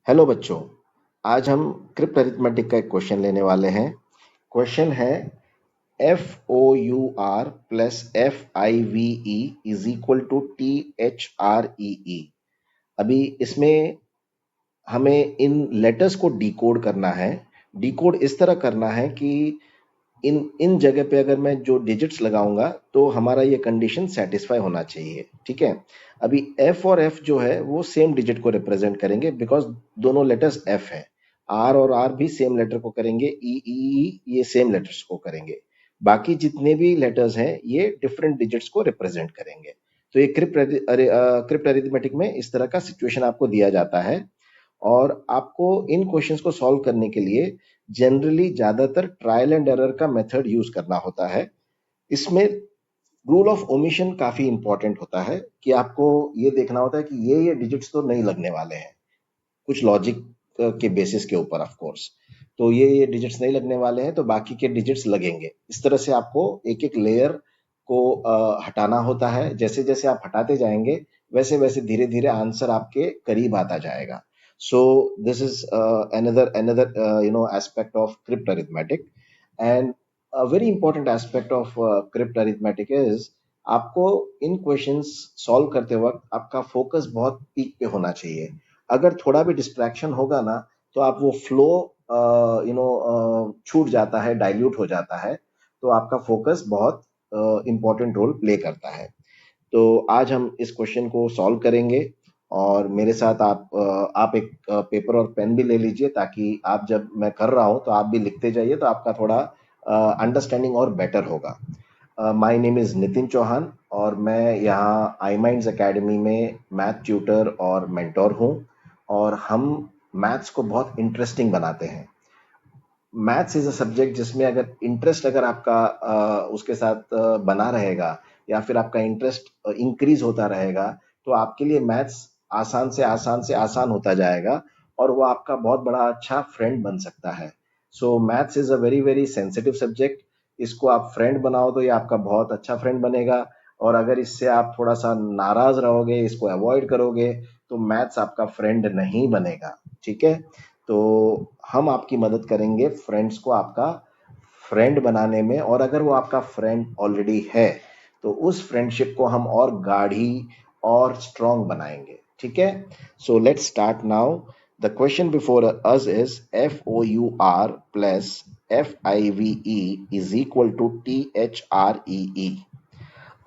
Hello बच्चों, आज हम क्रिप्ट अरिथमेटिक का एक क्वेश्चन लेने वाले हैं। क्वेश्चन है FOUR plus FIVE is equal to THREE। अभी इसमें हमें इन लेटर्स को डिकोड करना है। डिकोड इस तरह करना है कि इन इन जगह पे अगर मैं जो डिजिट्स लगाऊंगा तो हमारा ये कंडीशन सेटिस्फाई होना चाहिए। ठीक है। अभी एफ और एफ जो है वो सेम डिजिट को रिप्रेजेंट करेंगे बिकॉज दोनों लेटर्स एफ है। आर और आर भी सेम लेटर को करेंगे, ई ये सेम लेटर्स को करेंगे। बाकी जितने भी लेटर्स हैं ये डिफरेंट डिजिट्स को रिप्रेजेंट करेंगे। तो ये क्रिप्ट अरिथमेटिक में इस तरह का सिचुएशन आपको दिया जाता है और आपको इन क्वेश्चंस को सॉल्व करने के लिए जनरली ज्यादातर ट्रायल एंड एरर का मेथड यूज करना होता है। इसमें रूल ऑफ ओमिशन काफी इंपॉर्टेंट होता है कि आपको ये देखना होता है कि ये डिजिट्स तो नहीं लगने वाले हैं, कुछ लॉजिक के बेसिस के ऊपर ऑफ कोर्स। तो ये डिजिट्स नहीं लगने वाले हैं तो बाकी के डिजिट्स लगेंगे। इस तरह से आपको एक एक लेयर को हटाना होता है। जैसे जैसे आप हटाते जाएंगे वैसे वैसे धीरे धीरे आंसर आपके करीब आता जाएगा। So this is another aspect of crypt arithmetic, and a very important aspect of crypt arithmetic is आपको इन क्वेश्चंस सॉल्व करते वक्त आपका फोकस बहुत पीक पे होना चाहिए। अगर थोड़ा भी डिस्ट्रैक्शन होगा ना तो आप वो फ्लो छूट जाता है, डाइल्यूट हो जाता है। तो आपका फोकस बहुत इंपॉर्टेंट रोल प्ले करता है। तो आज हम इस क्वेश्चन को सॉल्व करेंगे और मेरे साथ आप एक पेपर और पेन भी ले लीजिए ताकि आप जब मैं कर रहा हूं तो आप भी लिखते जाइए तो आपका थोड़ा अंडरस्टैंडिंग और बेटर होगा। My name is Nitin Chauhan और मैं यहाँ iMinds एकेडमी में मैथ ट्यूटर और मेंटोर हूँ और हम मैथ्स को बहुत इंटरेस्टिंग बनाते हैं। मैथ्स इज अ सब्जेक्ट जिसमें अगर इंटरेस्ट अगर आपका उसके साथ बना रहेगा या फिर आपका इंटरेस्ट इंक्रीज होता रहेगा तो आपके लिए मैथ्स आसान से आसान होता जाएगा और वो आपका बहुत बड़ा अच्छा फ्रेंड बन सकता है। सो maths is a very very sensitive subject. इसको आप फ्रेंड बनाओ तो ये आपका बहुत अच्छा फ्रेंड बनेगा और अगर इससे आप थोड़ा सा नाराज रहोगे, इसको अवॉइड करोगे तो मैथ्स आपका फ्रेंड नहीं बनेगा। ठीक है। तो हम आपकी मदद करेंगे फ्रेंड्स को आपका फ्रेंड बनाने में, और अगर वो आपका फ्रेंड ऑलरेडी है तो उस फ्रेंडशिप को हम और गाढ़ी और स्ट्रॉन्ग बनाएंगे। ठीक है। So let's start now. The question before us is FOUR plus FIVE is equal to THREE।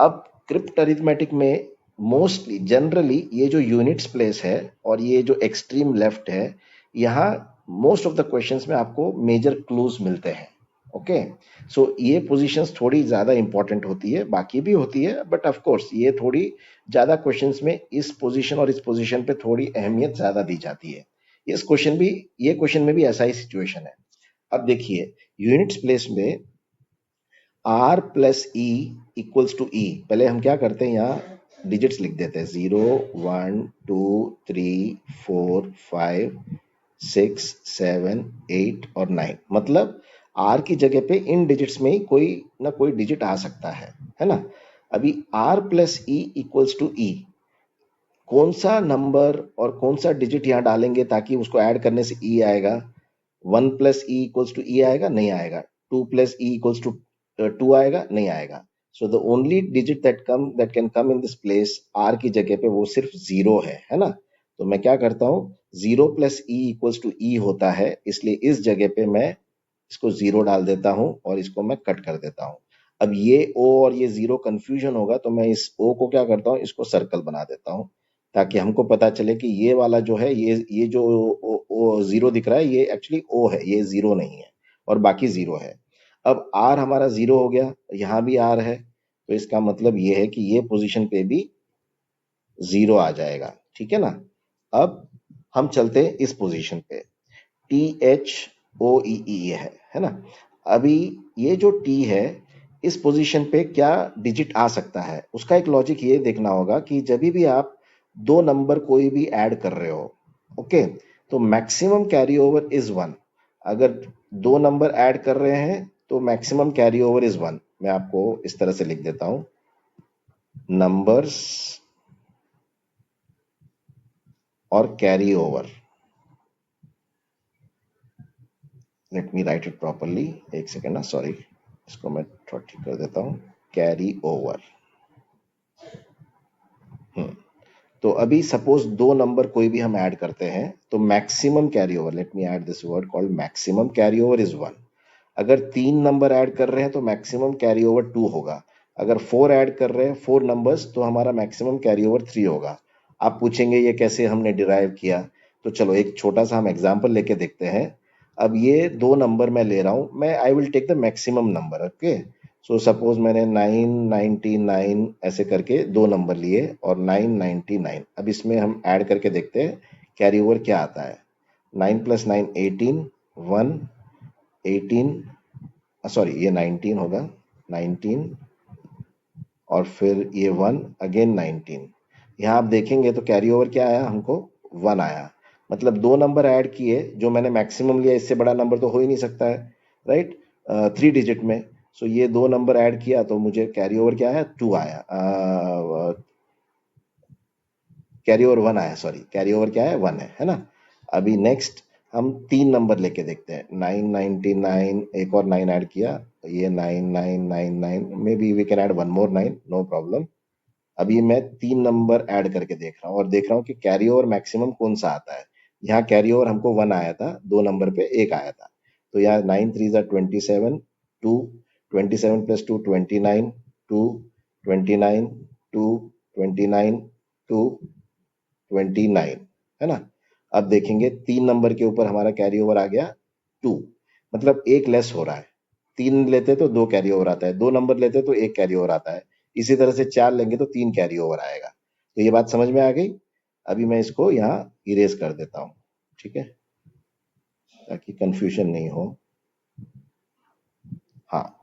अब क्रिप्ट अरिथमेटिक में मोस्टली जनरली ये जो यूनिट्स प्लेस है और ये जो एक्सट्रीम लेफ्ट है, यहाँ मोस्ट ऑफ द क्वेश्चंस में आपको मेजर क्लूज मिलते हैं। ओके। सो ये पोजीशंस थोड़ी ज्यादा इंपॉर्टेंट होती है, बाकी भी होती है बट ऑफ कोर्स ये थोड़ी ज्यादा क्वेश्चंस में इस पोजीशन और इस पोजीशन पे थोड़ी अहमियत ज्यादा दी जाती है। ये क्वेश्चन में भी ऐसा ही सिचुएशन है। अब देखिए यूनिट्स प्लेस में R plus E equals to E, पहले हम क्या करते हैं यहाँ डिजिट्स लिख देते हैं 0 1 2 3 4 5 6 7 8 और 9। मतलब आर की जगह पे इन डिजिट्स में ही कोई ना कोई डिजिट आ सकता है ना। अभी R plus E equals to E, कौन सा नंबर और कौन सा डिजिट यहाँ डालेंगे ताकि उसको ऐड करने से ई आएगा? 1 प्लस ई इक्वल्स टू ई आएगा? नहीं आएगा। 2 प्लस ई इक्वल्स टू 2 आएगा? नहीं आएगा। So the only digit that can come in this place R की जगह पे वो सिर्फ जीरो है ना। तो मैं क्या करता हूँ, 0 प्लस ई इक्वल्स टू ई होता है, इसलिए इस जगह पे मैं इसको जीरो डाल देता हूँ और इसको मैं कट कर देता हूँ। अब ये ओ और ये जीरो कंफ्यूजन होगा तो मैं इस ओ को क्या करता हूँ, इसको सर्कल बना देता हूँ ताकि हमको पता चले कि ये वाला जो है ये जो ओ जीरो दिख रहा है ये एक्चुअली ओ है, ये जीरो नहीं है और बाकी जीरो है। अब आर हमारा जीरो हो गया, यहाँ भी आर है, तो इसका मतलब ये है कि ये पोजीशन पे भी जीरो आ जाएगा। ठीक है ना। अब हम चलते हैं इस पोजीशन पे, THOEE है ना। अभी ये जो टी है इस पोजीशन पे क्या डिजिट आ सकता है, उसका एक लॉजिक ये देखना होगा कि जब भी आप दो नंबर कोई भी ऐड कर रहे हो, ओके, तो मैक्सिमम कैरी ओवर इज 1। अगर दो नंबर ऐड कर रहे हैं तो मैक्सिमम कैरी ओवर इज 1। मैं आपको इस तरह से लिख देता हूं, नंबर्स और carry over. Let me right it properly, एक सेकेंड ना, सॉरी, इसको मैं थोड़ा ठीक कर देता हूँ। Carry over. तो अभी सपोज दो नंबर कोई भी हम ऐड करते हैं तो maximum carry over, let me add this word called maximum carry over is 1। अगर 3 नंबर ऐड कर रहे हैं तो मैक्सिमम कैरी ओवर 2 होगा। अगर 4 ऐड कर रहे हैं 4 नंबर्स तो हमारा मैक्सिमम कैरी ओवर 3 होगा। आप पूछेंगे ये कैसे हमने डिराइव किया, तो चलो एक छोटा सा हम एग्जांपल लेके देखते हैं। अब ये दो नंबर मैं ले रहा हूं, मैं I will take the maximum number, okay. So suppose मैंने 999 ऐसे करके दो नंबर लिए और 999। अब इसमें हम ऐड करके देखते हैं कैरी ओवर क्या आता है। 9 + 9 18, 1 18, सॉरी ये 19 होगा, 19 और फिर ये 1 अगेन 19। यहाँ आप देखेंगे तो कैरी ओवर क्या आया हमको, 1 आया। मतलब दो नंबर ऐड किए, जो मैंने मैक्सिमम लिया, इससे बड़ा नंबर तो हो ही नहीं सकता है, राइट, 3 डिजिट में। सो ये दो नंबर ऐड किया तो मुझे कैरी ओवर क्या आया, 2 आया, कैरी ओवर 1 आया, सॉरी कैरी ओवर क्या है, 1 है ना। अभी नेक्स्ट हम 3 नंबर लेके देखते हैं। 999, एक और 9 ऐड किया, ये 9999, maybe we can add one more 9, no problem. अभी मैं 3 नंबर ऐड करके देख रहा हूँ और देख रहा हूँ कि कैरी ओवर मैक्सिमम कौन सा आता है। यहाँ कैरी ओवर हमको 1 आया था, दो नंबर पे 1 आया था। तो यहाँ 9 3 27, 2 27 + 2 29, 2 29, 2 29, 2 29, है ना। अब देखेंगे 3 नंबर के ऊपर हमारा कैरी ओवर आ गया 2, मतलब एक लेस हो रहा है। 3 लेते तो 2 कैरी ओवर आता है, 2 नंबर लेते तो 1 कैरी ओवर आता है। इसी तरह से 4 लेंगे तो 3 कैरी ओवर आएगा। तो ये बात समझ में आ गई। अभी मैं इसको यहाँ इरेज कर देता हूँ, ठीक है, ताकि कंफ्यूजन नहीं हो। हाँ,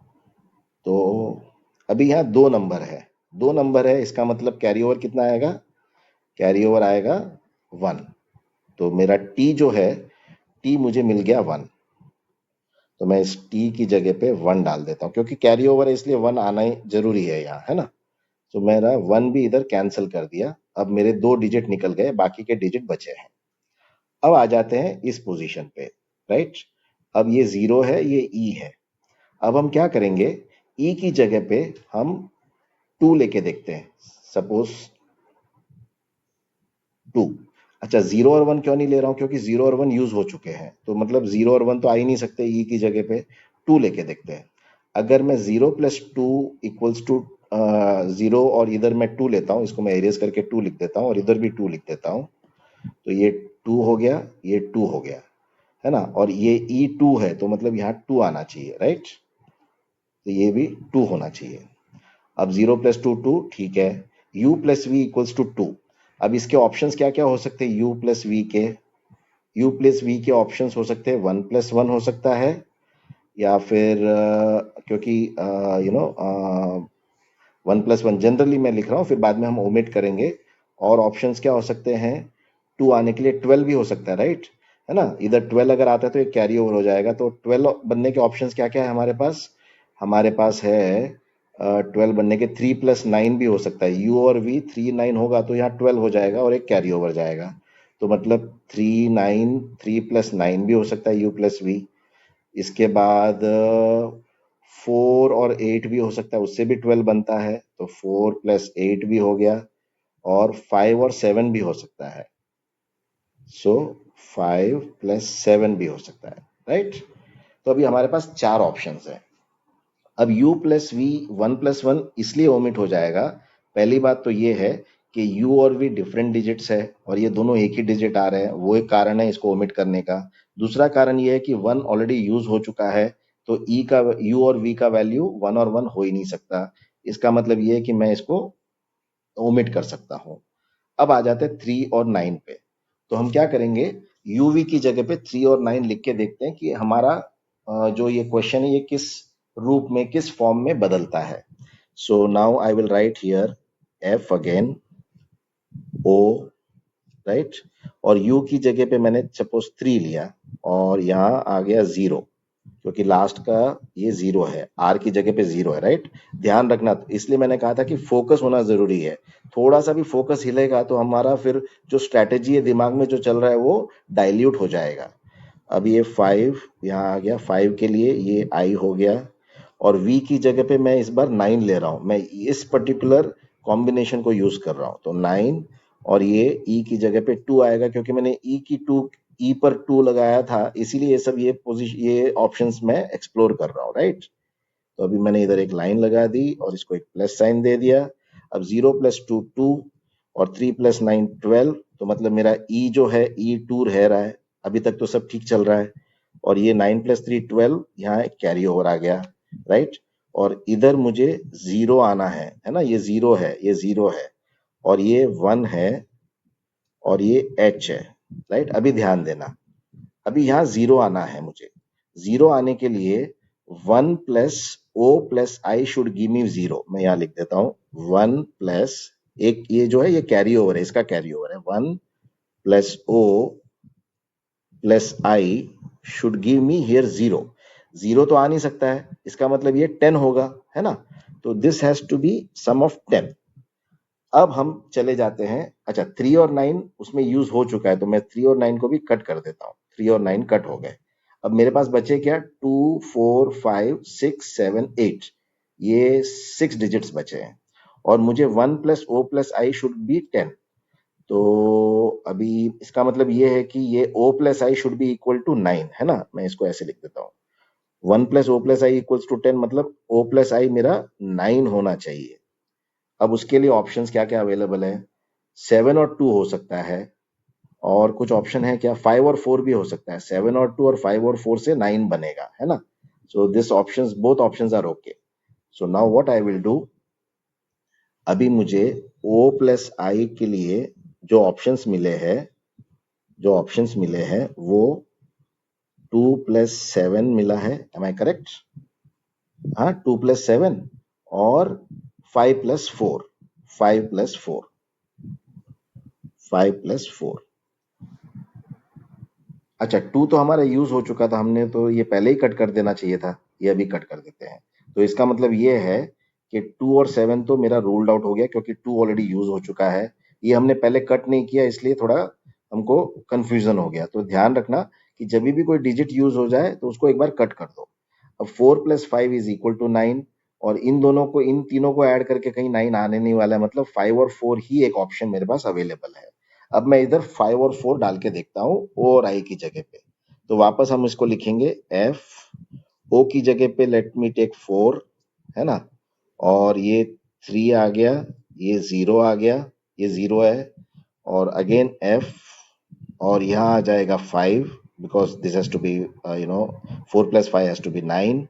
तो अभी यहाँ दो नंबर है, दो नंबर है, इसका मतलब कैरी ओवर कितना आएगा, कैरी ओवर आएगा 1। तो मेरा टी जो है, टी मुझे मिल गया 1। तो मैं इस टी की जगह पे 1 डाल देता हूँ, क्योंकि कैरी ओवर है इसलिए 1 आना ही जरूरी है यहाँ, है ना। तो मेरा 1 भी इधर कैंसिल कर दिया। अब मेरे 2 डिजिट निकल गए, बाकी के डिजिट बचे हैं। अब आ जाते हैं इस पोजीशन पे, राइट। अब ये 0 है, ये ई है। अब हम क्या करेंगे, ई की जगह पे हम 2 लेके देखते हैं। सपोज 2, अच्छा 0 और 1 क्यों नहीं ले रहा हूं, क्योंकि 0 और 1 यूज हो चुके हैं, तो मतलब 0 और 1 तो आ ही नहीं सकते। ई की जगह पे 2 लेके देखते हैं। अगर मैं 0 + 2 = 0 और इधर मैं 2 लेता हूं, इसको मैं एरेज करके 2 लिख देता हूं और इधर भी 2 लिख देता हूं, तो ये 2 हो गया, ये 2 हो गया, है ना। और ये ई 2 है, तो मतलब यहाँ 2 आना चाहिए, राइट। तो ये भी 2 होना चाहिए। अब 0 + 2 2, ठीक है। u + v = 2। अब इसके ऑप्शंस क्या क्या हो सकते हैं, u + v के, u + v के ऑप्शंस हो सकते हैं, 1 + 1 हो सकता है, या फिर क्योंकि 1 + 1 जनरली मैं लिख रहा हूँ, फिर बाद में हम ओमिट करेंगे। और ऑप्शंस क्या हो सकते हैं, 2 आने के लिए 12 भी हो सकता है, राइट, है ना। इधर 12 अगर आता है तो एक कैरी ओवर हो जाएगा। तो 12 बनने के ऑप्शंस क्या क्या है हमारे पास, हमारे पास है 12 बनने के 3 + 9 भी हो सकता है। u और v 3 9 होगा तो यहाँ 12 हो जाएगा और एक कैरी ओवर जाएगा। तो मतलब 3 9, 3 + 9 भी हो सकता है u + v। इसके बाद 4 और 8 भी हो सकता है, उससे भी 12 बनता है, तो 4 + 8 भी हो गया। और 5 और 7 भी हो सकता है, सो 5 + 7 भी हो सकता है, राइट। तो अभी हमारे पास 4 ऑप्शंस हैं। अब u + v 1 + 1 इसलिए ओमिट हो जाएगा। पहली बात तो ये है कि u और v डिफरेंट डिजिट्स है और ये दोनों एक ही डिजिट आ रहे हैं, वो एक कारण है इसको ओमिट करने का। दूसरा कारण ये है कि 1 ऑलरेडी यूज हो चुका है, तो e का u और v का वैल्यू 1 और 1 हो ही नहीं सकता। इसका मतलब ये है कि मैं इसको ओमिट कर सकता हूं। अब आ जाते हैं 3 और 9 पे। तो हम क्या करेंगे, uv की जगह पे 3 और 9 लिख के देखते हैं कि हमारा जो ये क्वेश्चन है ये किस रूप में, किस फॉर्म में बदलता है। So now I will write here f again o, right. और u की जगह पे मैंने सपोज 3 लिया और यहाँ आ गया 0, क्योंकि लास्ट का ये 0 है, r की जगह पे 0 है, राइट। ध्यान रखना, इसलिए मैंने कहा था कि फोकस होना जरूरी है। थोड़ा सा भी फोकस हिलेगा तो हमारा फिर जो स्ट्रैटेजी है दिमाग में जो चल रहा है वो डाइल्यूट हो जाएगा। अब ये 5 यहाँ आ गया, 5 के लिए ये I हो गया, और V की जगह पे मैं इस बार 9 ले रहा हूँ, मैं इस पर्टिकुलर कॉम्बिनेशन को यूज कर रहा हूँ, तो 9, और ये E की जगह पे 2 आएगा, क्योंकि मैंने E पर 2 लगाया था, इसीलिए ये सब ये ऑप्शंस मैं एक्सप्लोर कर रहा हूँ, राइट। तो अभी मैंने इधर एक लाइन लगा दी और इसको एक प्लस साइन दे दिया। अब 0 + 2 2 और 3 + 9 12, तो मतलब मेरा E जो है E2 रह रहा है, अभी तक तो सब ठीक चल रहा है, और ये 9 + 3 12, यहाँ एक कैरी ओवर आ गया, राइट। और इधर मुझे 0 आना है ना, ये 0 है, ये 0 है, और ये 1 है, और ये H है, राइट। अभी ध्यान देना, अभी यहाँ 0 आना है मुझे, 0 आने के लिए 1 + O + I should give me 0। मैं यहाँ लिख देता हूँ 1 प्लस, एक ये जो है ये कैरी ओवर है, इसका कैरी ओवर है, 1 + O + I should give me here 0। 0 तो आ नहीं सकता है, इसका मतलब ये 10 होगा, है ना। तो this has to be sum of 10। अब हम चले जाते हैं, अच्छा 3 और 9 उसमें यूज हो चुका है, तो मैं 3 और 9 को भी कट कर देता हूँ, 3 और 9 कट हो गए। अब मेरे पास बचे क्या, 2 4 5 6 7 8, ये 6 डिजिट्स बचे हैं, और मुझे 1 + O + I शुड बी 10। तो अभी इसका मतलब ये है कि ये O + I should be equal to 9, है ना। मैं इसको ऐसे लिख देता हूँ, 1 + O + I इक्वल्स टू 10, मतलब O + I मेरा 9 होना चाहिए। अब उसके लिए ऑप्शंस क्या क्या अवेलेबल है, 7 और 2 हो सकता है, और कुछ ऑप्शन है क्या, 5 और 4 भी हो सकता है, 7 और 2 और 5 और 4 से 9 बनेगा, है ना। So this options, both options are okay. So now what I will do, अभी मुझे O + I के लिए जो ऑप्शंस मिले हैं वो 2 + 7 मिला है, एम आई करेक्ट, हाँ 2 + 7 और 5 + 4, 5 + 4, 5 + 4। अच्छा 2 तो हमारा यूज हो चुका था, हमने तो ये पहले ही कट कर देना चाहिए था, ये अभी कट कर देते हैं। तो इसका मतलब ये है कि 2 और 7 तो मेरा रूल्ड आउट हो गया, क्योंकि 2 ऑलरेडी यूज हो चुका है, ये हमने पहले कट नहीं किया, इसलिए थोड़ा हमको कंफ्यूजन हो गया। तो ध्यान रखना कि जब भी कोई डिजिट यूज हो जाए तो उसको एक बार कट कर दो। अब 4 + 5 इज इक्वल टू 9, और इन तीनों को ऐड करके कहीं 9 आने नहीं वाला है, मतलब 5 और 4 ही एक ऑप्शन मेरे पास अवेलेबल है। अब मैं इधर 5 और 4 डाल के देखता हूँ O और I की जगह पे, तो वापस हम इसको लिखेंगे F, O की जगह पे लेट मी टेक 4, है ना, और ये 3 आ गया, ये 0 आ गया, ये 0 है, और अगेन F, और यहाँ आ जाएगा 5, because this has to be 4 + 5 has to be 9,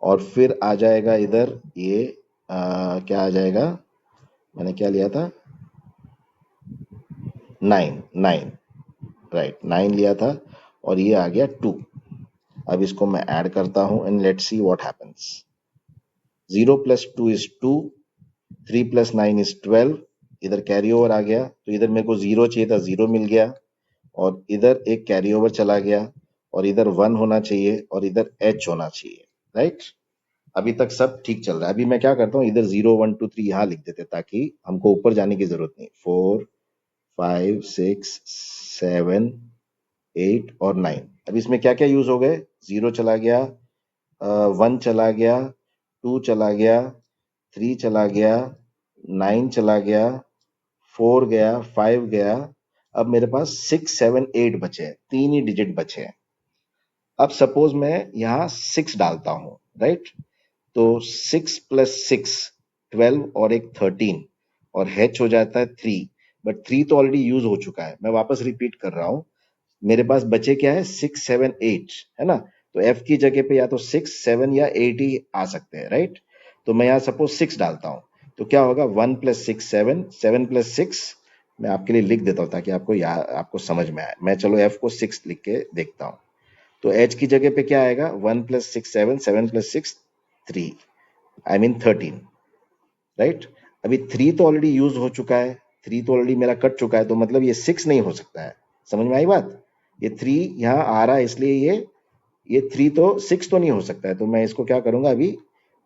और फिर आ जाएगा इधर ये क्या आ जाएगा, मैंने क्या लिया था, 9, 9, राइट 9 लिया था, और ये आ गया 2। अब इसको मैं ऐड करता हूं and let's see what happens. 0 + 2 is 2, 3 + 9 is 12, इधर कैरी ओवर आ गया, तो इधर मेरे को 0 चाहिए था, 0 मिल गया, और इधर एक कैरी ओवर चला गया, और इधर 1 होना चाहिए, और इधर H होना चाहिए, राइट। अभी तक सब ठीक चल रहा है। अभी मैं क्या करता हूँ, इधर 0 1 2 3 यहाँ लिख देते, ताकि हमको ऊपर जाने की जरूरत नहीं। 4 5 6 7 8 और 9। अब इसमें क्या क्या यूज हो गए, 0 चला गया, 1 चला गया, 2 चला गया, 3 चला गया, 9 चला गया, 4 गया, 5 गया। अब मेरे पास 6 7 8 बचे हैं, 3 ही डिजिट बचे हैं। अब सपोज मैं यहाँ 6 डालता हूँ, राइट, तो 6 + 6 12, और एक 13, और H हो जाता है 3, बट 3 तो ऑलरेडी यूज हो चुका है। मैं वापस रिपीट कर रहा हूँ, मेरे पास बचे क्या है, 6 7 8, है ना। तो F की जगह पे या तो 6 7 या 8 ही आ सकते हैं, राइट। तो मैं यहाँ सपोज 6 डालता हूँ, तो क्या होगा, 1 + 6 7, 7 + 6, मैं आपके लिए लिख देता हूँ ताकि आपको समझ में आए। मैं चलो F को 6 लिख के देखता हूँ, तो H की जगह पे क्या आएगा, 1 + 6 7, 7 + 6 3, आई मीन 13, राइट। अभी 3 तो ऑलरेडी यूज हो चुका है, 3 तो ऑलरेडी मेरा कट चुका है, तो मतलब ये 6 नहीं हो सकता है। समझ में आई बात, ये 3 यहाँ आ रहा है, इसलिए ये 3 तो 6 तो नहीं हो सकता है। तो मैं इसको क्या करूंगा, अभी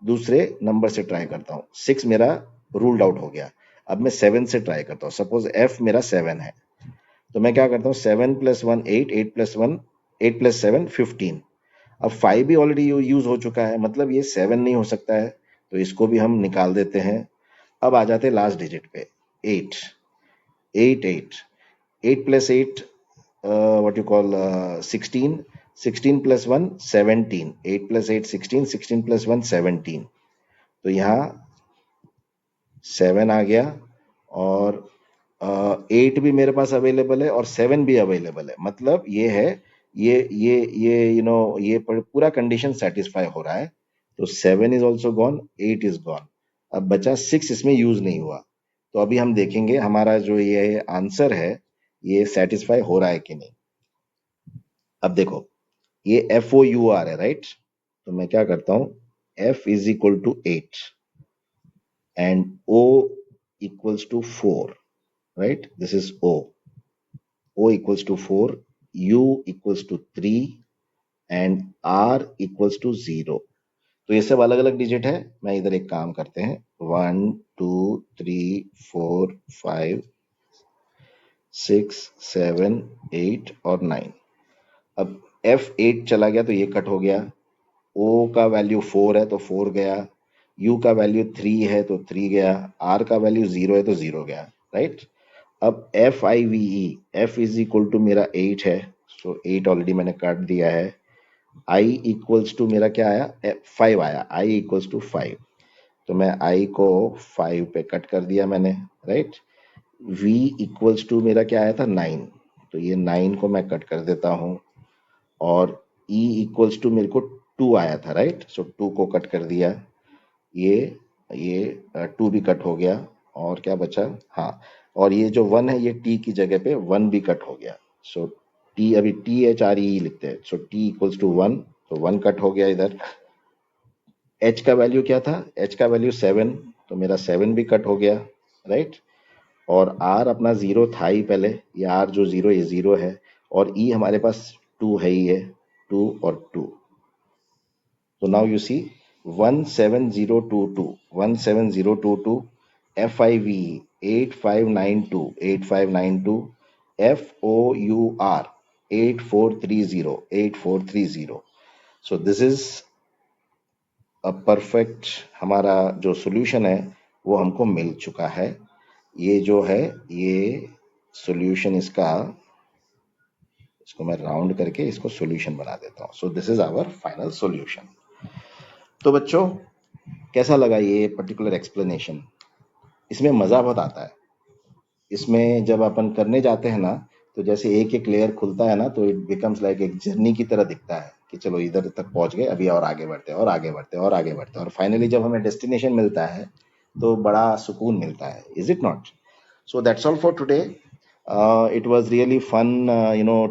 दूसरे नंबर से ट्राई करता हूँ। 6 मेरा रूल्ड आउट हो गया, अब मैं 7 से ट्राई करता हूँ। सपोज F मेरा 7 है, तो मैं क्या करता हूँ, 7 + 1 8, 8 + 1 8 + 7 15। अब 5 भी ऑलरेडी यूज हो चुका है, मतलब ये 7 नहीं हो सकता है, तो इसको भी हम निकाल देते हैं। अब आ जाते हैं लास्ट डिजिट पे, 8 8 8 8 + 8 what you call 16, 16 + 1 17, 8 + 8 16, 16 + 1 17। तो यहाँ 7 आ गया, और 8 भी मेरे पास अवेलेबल है और 7 भी अवेलेबल है, मतलब ये है, ये ये पूरा कंडीशन सेटिस्फाई हो रहा है। तो 7 is also gone, 8 is gone. अब बचा 6, इसमें यूज नहीं हुआ। तो अभी हम देखेंगे हमारा जो ये आंसर है ये सेटिस्फाई हो रहा है कि नहीं। अब देखो, ये FOUR है, राइट? तो मैं क्या करता हूं, F is equal to 8 and O equals to 4, right? This is O. O equals to 4, U equals to 3 and R equals to 0. तो ये सब अलग अलग डिजिट है। मैं इधर एक काम करते हैं, 1 2 3 4 5 6 7 8 और 9। अब F8 चला गया तो ये कट हो गया, O का वैल्यू 4 है तो 4 गया, U का वैल्यू 3 है तो 3 गया, R का वैल्यू 0 है तो 0 गया, राइट? अब FIVE, F is equal to मेरा 8 है, सो 8 ऑलरेडी मैंने काट दिया है। I इक्वल्स टू मेरा क्या आया, 5 आया, I इक्वल्स टू 5। तो मैं I को 5 पे कट कर दिया मैंने, राइट? V इक्वल्स टू मेरा क्या आया था, 9, तो ये 9 को मैं कट कर देता हूँ। और E इक्वल्स टू मेरे को 2 आया था, राइट? सो 2 को कट कर दिया, ये 2 भी कट हो गया, और क्या बचा, हाँ, और ये जो 1 है ये T की जगह पे 1 भी कट हो गया। सो T, अभी THRE लिखते हैं, सो T इक्वल्स टू 1, तो 1 कट हो गया इधर। H का वैल्यू क्या था, H का वैल्यू 7, तो मेरा 7 भी कट हो गया, राइट? और R अपना 0 था ही पहले, ये R जो 0 ये 0 है, और E हमारे पास 2 है ही है, 2 और 2। So now you see 17022, 17022, FIVE 8592, 8592, FOUR 8430, 8430. So this is a perfect, हमारा जो solution है वो हमको मिल चुका है। ये जो है ये solution इसका, इसको मैं राउंड करके इसको solution बना देता हूँ। So this is our final solution. तो बच्चों, कैसा लगा ये पर्टिकुलर एक्सप्लेनेशन? इसमें मजा बहुत आता है। इसमें जब अपन करने जाते हैं ना, तो जैसे एक एक लेयर खुलता है ना, तो इट बिकम्स लाइक एक जर्नी की तरह दिखता है कि चलो इधर तक पहुंच गए, अभी और आगे बढ़ते हैं और आगे बढ़ते हैं और आगे बढ़ते हैं, और फाइनली जब हमें डेस्टिनेशन मिलता है तो बड़ा सुकून मिलता है। Is it not? So that's all for today. It was really fun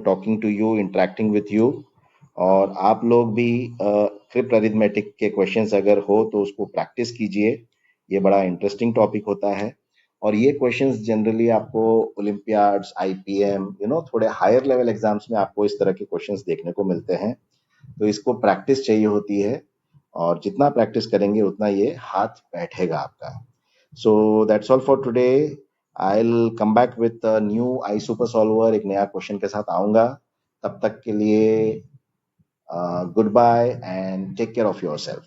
talking to you, interacting with you. और आप लोग भी क्रिप्ट अरिथमेटिक के क्वेश्चंस अगर हो तो उसको प्रैक्टिस कीजिए, ये बड़ा इंटरेस्टिंग टॉपिक होता है। और ये क्वेश्चंस जनरली आपको ओलंपियाड्स, IPM, थोड़े हायर लेवल एग्जाम्स में आपको इस तरह के क्वेश्चंस देखने को मिलते हैं। तो इसको प्रैक्टिस चाहिए होती है, और जितना प्रैक्टिस करेंगे उतना ये हाथ बैठेगा आपका। सो that's all for today. I will come back with new I super solver, एक नया क्वेश्चन के साथ आऊंगा। तब तक के लिए goodbye and take care of yourself.